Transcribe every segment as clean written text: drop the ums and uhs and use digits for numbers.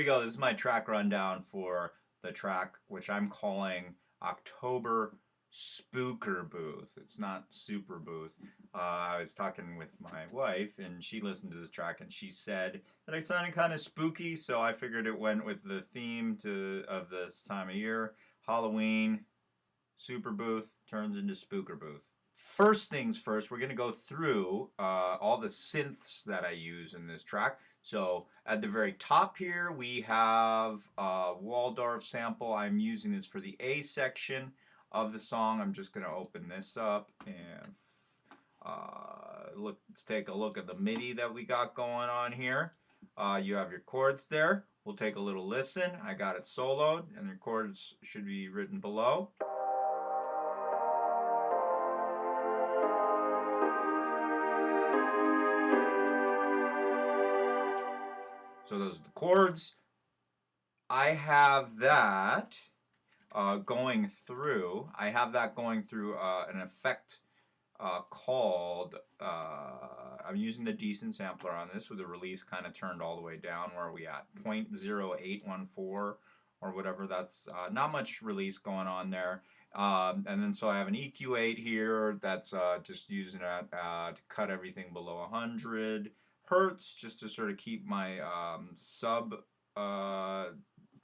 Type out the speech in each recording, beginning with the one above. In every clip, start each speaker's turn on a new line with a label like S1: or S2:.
S1: Here we go. This is my track rundown for the track, which I'm calling October Spookerbooth. It's not Superbooth. I was talking with my wife, and she listened to this track, and she said that it sounded kind of spooky, so I figured it went with the theme of this time of year. Halloween, Superbooth turns into Spookerbooth. First things first, we're going to go through all the synths that I use in this track. So at the very top here, we have a Waldorf sample. I'm using this for the A section of the song. I'm just going to open this up and let's take a look at the MIDI that we got going on here. You have your chords there. We'll take a little listen. I got it soloed, and the chords should be written below. So those are the chords. I have that going through. An effect called. I'm using the decent sampler on this with the release kind of turned all the way down. Where are we at? 0.0814 or whatever. That's not much release going on there. And then so I have an EQ8 here that's just using it to cut everything below 100 hertz, just to sort of keep my sub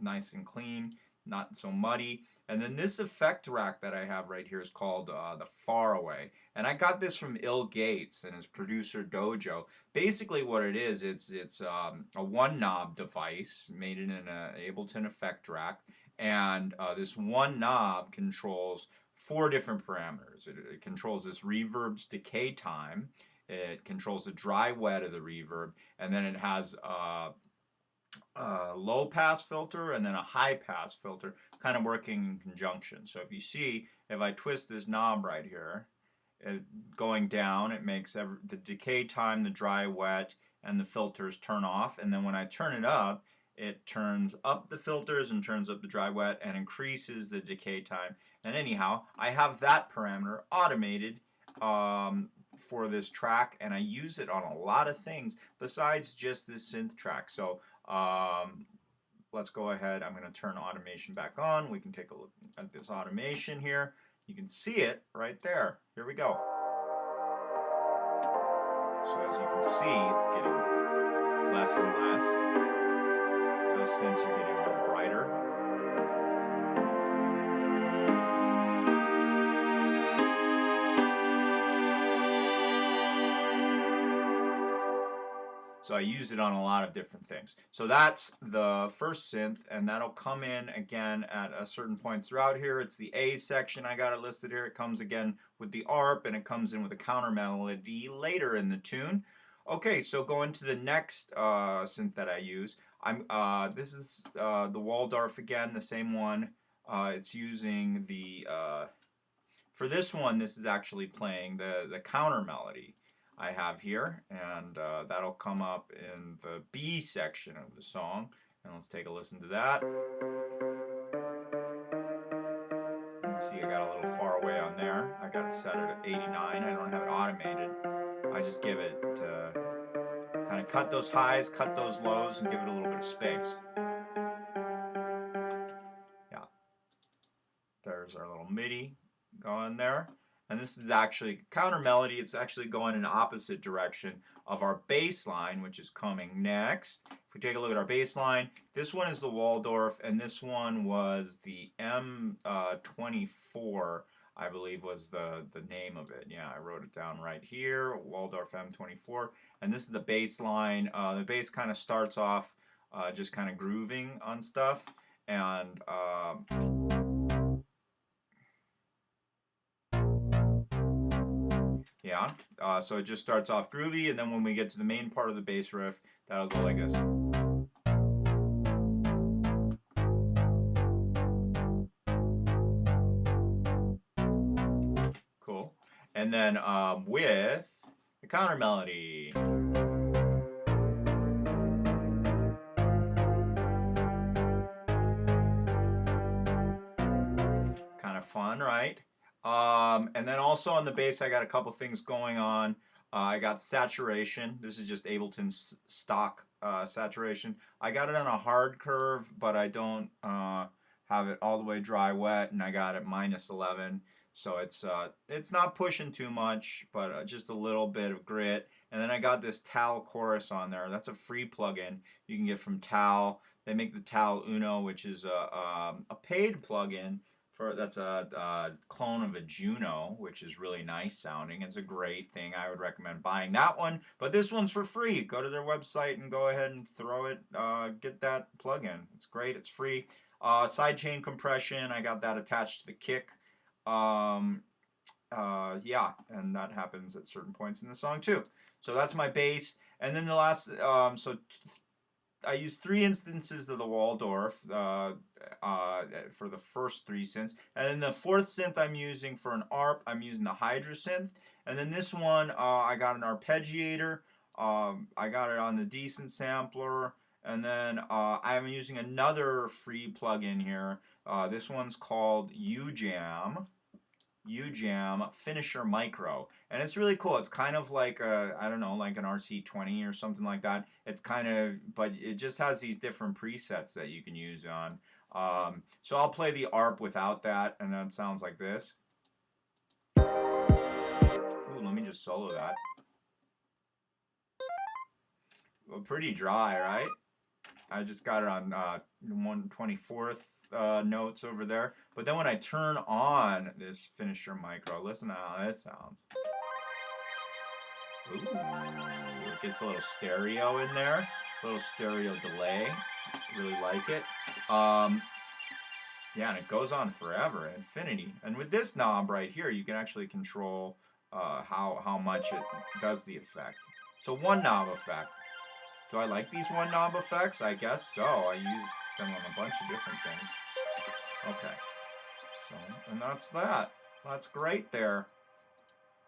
S1: nice and clean, not so muddy. And then this effect rack that I have right here is called the Faraway. And I got this from Il Gates and his producer Dojo. Basically what it is, it's a one knob device made in an Ableton effect rack. And this one knob controls 4 different parameters. It controls this reverb's decay time. It controls the dry wet of the reverb, and then it has a low pass filter and then a high pass filter kind of working in conjunction. So if you see, if I twist this knob right here, going down, it makes the decay time, the dry wet, and the filters turn off. And then when I turn it up, it turns up the filters and turns up the dry wet and increases the decay time. And anyhow, I have that parameter automated for this track, and I use it on a lot of things besides just this synth track. So let's go ahead. I'm going to turn automation back on. We can take a look at this automation here. You can see it right there. Here we go. So as you can see, it's getting less and less. Those synths are getting a little brighter. So I use it on a lot of different things. So that's the first synth, and that'll come in again at a certain point throughout here. It's the A section. I got it listed here. It comes again with the ARP, and it comes in with a counter melody later in the tune. Okay, so going to the next synth that I use. This is the Waldorf again, the same one. It's using the for this one. This is actually playing the counter melody I have here, and that'll come up in the B section of the song. And let's take a listen to that. You see I got a little far away on there. I got it set at 89. I don't have it automated. I just give it to kind of cut those highs, cut those lows, and give it a little bit of space. Yeah. There's our little MIDI going there. And this is actually counter melody. It's actually going in the opposite direction of our bass line, which is coming next. If we take a look at our bass line, this one is the Waldorf, and this one was the M24, I believe was the name of it. Yeah, I wrote it down right here, Waldorf M24. And this is the bass line. The bass kind of starts off just kind of grooving on stuff. And yeah, so it just starts off groovy, and then when we get to the main part of the bass riff, that'll go like this. Cool. And then with the counter melody. Kind of fun, right? And then also on the bass, I got a couple things going on. I got saturation. This is just Ableton stock saturation. I got it on a hard curve, but I don't have it all the way dry wet, and I got it -11. So it's not pushing too much, but just a little bit of grit. And then I got this Tal chorus on there. That's a free plugin you can get from Tal. They make the Tal Uno, which is a paid plugin that's a clone of a Juno, which is really nice sounding. It's a great thing. I would recommend buying that one. But this one's for free. Go to their website and go ahead and throw it. Get that plugin. It's great. It's free. Sidechain compression. I got that attached to the kick. Yeah, and that happens at certain points in the song too. So that's my bass. And then the last, I used 3 instances of the Waldorf for the first 3 synths. And then the 4th synth I'm using for an ARP, I'm using the Hydra synth. And then this one, I got an arpeggiator. I got it on the Decent sampler. And then I'm using another free plugin here. This one's called UJam Finisher Micro, and it's really cool. It's kind of like I don't know, like an RC20 or something like that. It's kind of, but it just has these different presets that you can use on. So I'll play the ARP without that, and then it sounds like this. Ooh, let me just solo that. Well, pretty dry, right? I just got it on 1/24th notes over there. But then when I turn on this Finisher Micro, listen to how this sounds. Ooh, it gets a little stereo in there, a little stereo delay. Really like it. Yeah, and it goes on forever, infinity. And with this knob right here, you can actually control how much it does the effect. So one knob effect. Do I like these one knob effects? I guess so. I use them on a bunch of different things. Okay. So, and that's that. That's great there.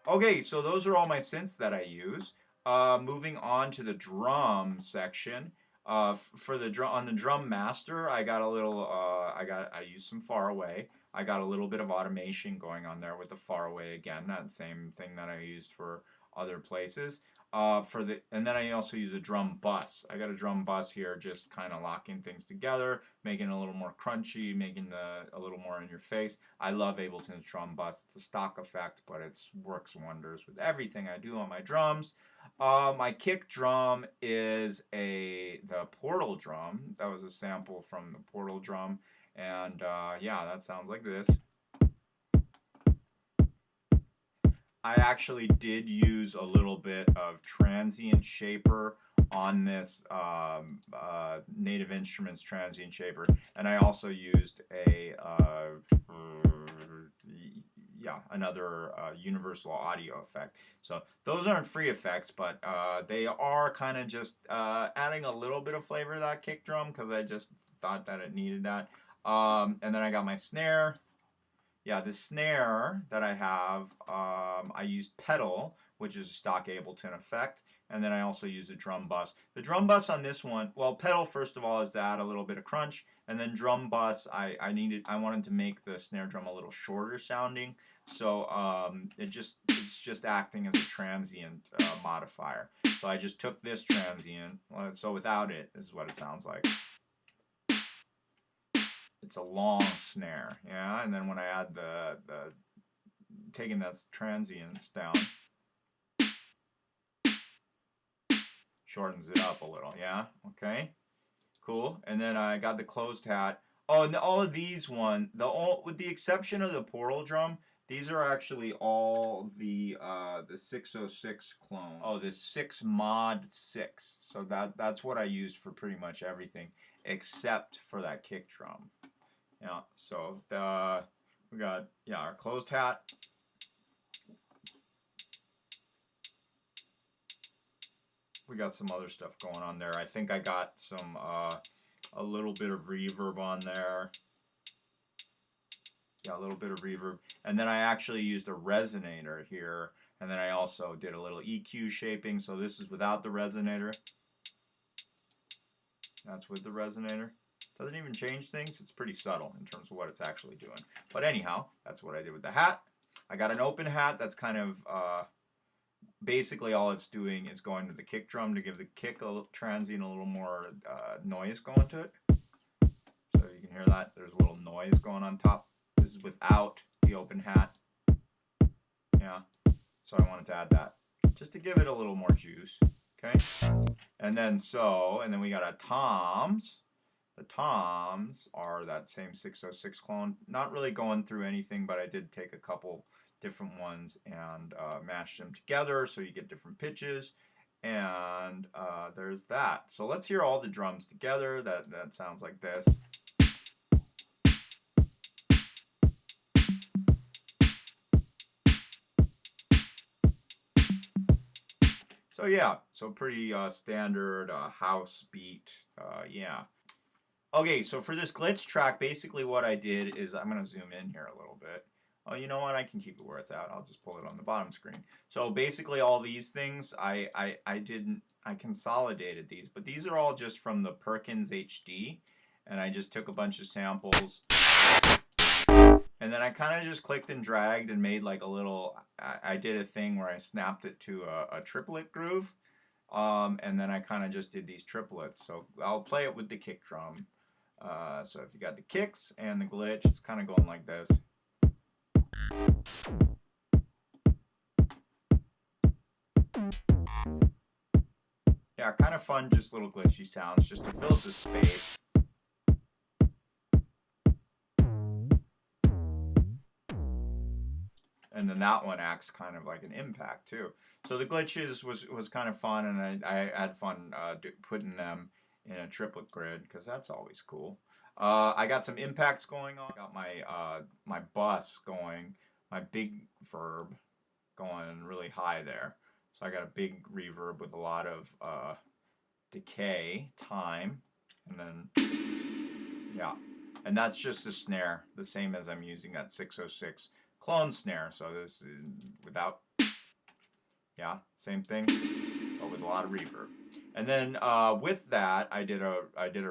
S1: Okay, so those are all my synths that I use. Moving on to the drum section. For the drum on the drum master, I got a little. I used some Faraway. I got a little bit of automation going on there with the Faraway again. That same thing that I used for other places. And then I also use a drum bus. I got a drum bus here, just kind of locking things together, making it a little more crunchy, making a little more in your face. I love Ableton's drum bus. It's a stock effect, but it works wonders with everything I do on my drums. My kick drum is the Portal drum. That was a sample from the Portal drum, and yeah, that sounds like this. I actually did use a little bit of transient shaper on this Native Instruments transient shaper, and I also used another universal audio effect. So those aren't free effects, but they are kind of just adding a little bit of flavor to that kick drum because I just thought that it needed that. And then I got my snare. Yeah, the snare that I have, I used pedal, which is a stock Ableton effect, and then I also use a drum bus. The drum bus on this one, well, pedal first of all is to add a little bit of crunch, and then drum bus, I wanted to make the snare drum a little shorter sounding, so it's just acting as a transient modifier. So I just took this transient, so without it, this is what it sounds like. It's a long snare, yeah, and then when I add taking that transients down, shortens it up a little, yeah, okay, cool. And then I got the closed hat. Oh, and all of these with the exception of the Portal drum, these are actually all the 606 clone. Oh, the 6 mod 6. So that's what I used for pretty much everything except for that kick drum. Yeah, so we got our closed hat. We got some other stuff going on there. I think I got some a little bit of reverb on there. Yeah, a little bit of reverb. And then I actually used a resonator here. And then I also did a little EQ shaping. So this is without the resonator. That's with the resonator. Doesn't even change things. It's pretty subtle in terms of what it's actually doing. But anyhow, that's what I did with the hat. I got an open hat that's kind of basically all it's doing is going to the kick drum to give the kick a little transient, a little more noise going to it. So you can hear that there's a little noise going on top. This is without the open hat. Yeah, so I wanted to add that just to give it a little more juice. Okay, and then we got a toms. The toms are that same 606 clone. Not really going through anything, but I did take a couple different ones and mash them together so you get different pitches. And there's that. So let's hear all the drums together. That sounds like this. So yeah, so pretty standard house beat. Yeah. Okay, so for this glitch track, basically what I did is, I'm going to zoom in here a little bit. Oh, you know what? I can keep it where it's at. I'll just pull it on the bottom screen. So basically all these things, I consolidated these, but these are all just from the Perkins HD, and I just took a bunch of samples, and then I kind of just clicked and dragged and made like a little, I did a thing where I snapped it to a triplet groove, and then I kind of just did these triplets. So I'll play it with the kick drum. So if you got the kicks and the glitch, it's kind of going like this. Yeah, kind of fun, just little glitchy sounds, just to fill up the space. And then that one acts kind of like an impact too. So the glitches was kind of fun, and I had fun putting them in a triplet grid because that's always cool. I got some impacts going on. I got my bus going, my big verb going really high there. So I got a big reverb with a lot of decay, time, and then yeah, and that's just a snare, the same as I'm using that 606 clone snare. So this is without, yeah, same thing, but with a lot of reverb. And then with that, I did a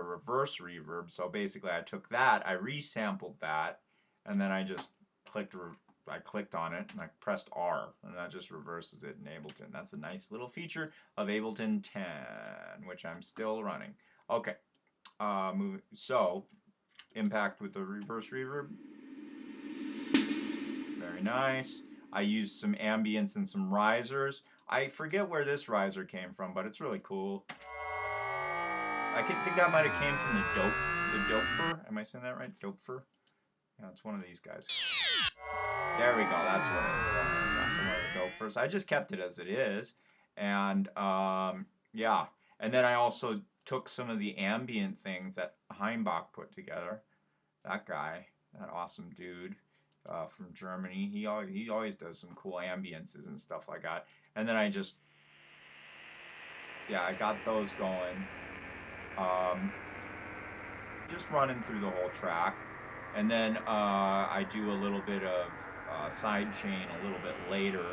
S1: reverse reverb. So basically, I took that, I resampled that, and then I just clicked on it and I pressed R, and that just reverses it in Ableton. That's a nice little feature of Ableton 10, which I'm still running. Okay, so impact with the reverse reverb. Very nice. I used some ambience and some risers. I forget where this riser came from, but it's really cool. I think that might have came from the Dopefer. Am I saying that right? Dopefer? Yeah, it's one of these guys. There we go. That's what one of the Dopefers. I just kept it as it is, and yeah. And then I also took some of the ambient things that Heimbach put together. That guy, that awesome dude. From Germany. He always does some cool ambiences and stuff like that. And then I just, yeah, I got those going. Just running through the whole track. And then I do a little bit of sidechain a little bit later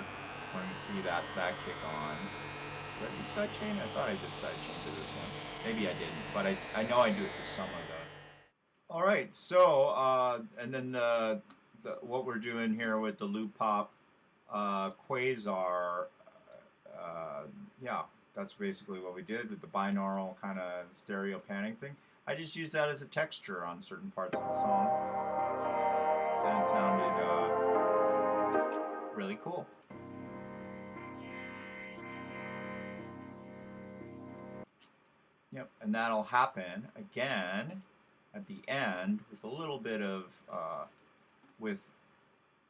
S1: when you see that kick on. Did I do sidechain? I thought I did sidechain to this one. Maybe I didn't, but I know I do it to some of the. All right, so and then what we're doing here with the Loopop Quasar, yeah, that's basically what we did with the binaural kind of stereo panning thing. I just used that as a texture on certain parts of the song, and it sounded really cool. Yep, and that'll happen again at the end with a little bit of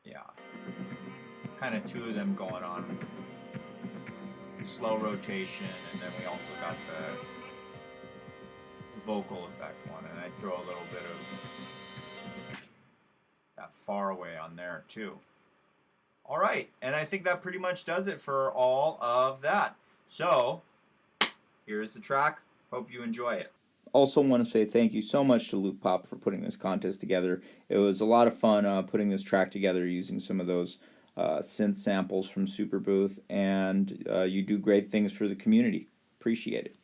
S1: yeah, kind of two of them going on, slow rotation, and then we also got the vocal effect one, and I throw a little bit of that far away on there too. All right, and I think that pretty much does it for all of that. So here's the track. Hope you enjoy it. Also want to say thank you so much to Loopop for putting this contest together. It was a lot of fun putting this track together using some of those synth samples from Superbooth, and you do great things for the community. Appreciate it.